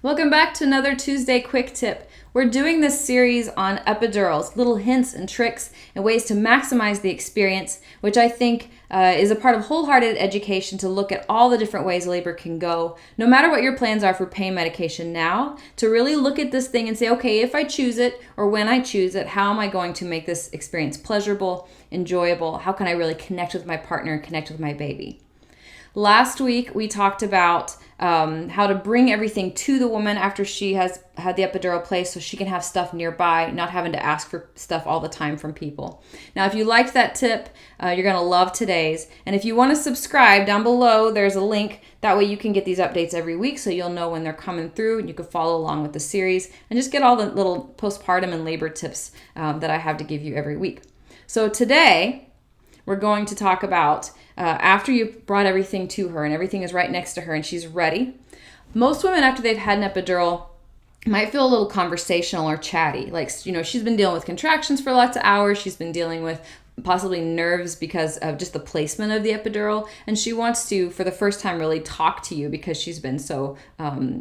Welcome back to another Tuesday Quick Tip. We're doing this series on epidurals, little hints and tricks and ways to maximize the experience, which I think is a part of wholehearted education to look at all the different ways labor can go, no matter what your plans are for pain medication now, to really look at this thing and say, okay, if I choose it or when I choose it, how am I going to make this experience pleasurable, enjoyable? How can I really connect with my partner and connect with my baby? Last week, we talked about how to bring everything to the woman after she has had the epidural placed so she can have stuff nearby, not having to ask for stuff all the time from people. Now, if you liked that tip, you're going to love today's. And if you want to subscribe, down below, there's a link. That way you can get these updates every week so you'll know when they're coming through and you can follow along with the series and just get all the little postpartum and labor tips that I have to give you every week. So today, we're going to talk about after you've brought everything to her and everything is right next to her and she's ready. Most women, after they've had an epidural, might feel a little conversational or chatty. Like, she's been dealing with contractions for lots of hours. She's been dealing with possibly nerves because of just the placement of the epidural. And she wants to, for the first time, really talk to you because she's been so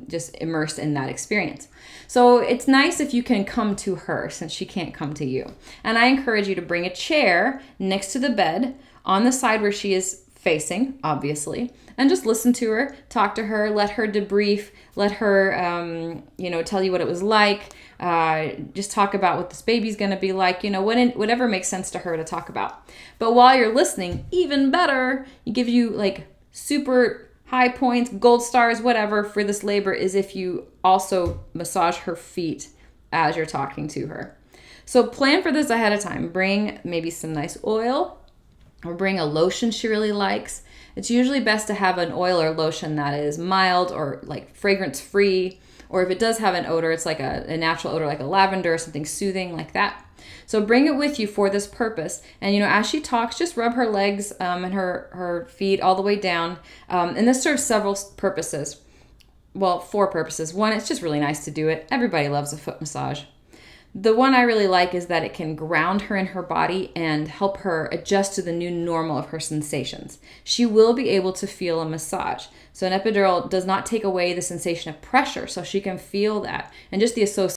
just immersed in that experience. So it's nice if you can come to her since she can't come to you. And I encourage you to bring a chair next to the bed on the side where she is facing, obviously, and just listen to her, talk to her, let her debrief, let her, tell you what it was like, just talk about what this baby's going to be like, whatever makes sense to her to talk about. But while you're listening, even better, give you like super high points, gold stars, whatever for this labor is if you also massage her feet as you're talking to her. So plan for this ahead of time. Bring maybe some nice oil, or bring a lotion she really likes. It's usually best to have an oil or lotion that is mild or like fragrance free, or if it does have an odor, it's like a natural odor like a lavender or something soothing like that. So bring it with you for this purpose. And as she talks, just rub her legs and her feet all the way down. And this serves several purposes. Well, 4 purposes. One, it's just really nice to do it. Everybody loves a foot massage. The one I really like is that it can ground her in her body and help her adjust to the new normal of her sensations. She will be able to feel a massage. So an epidural does not take away the sensation of pressure, so she can feel that. And just the association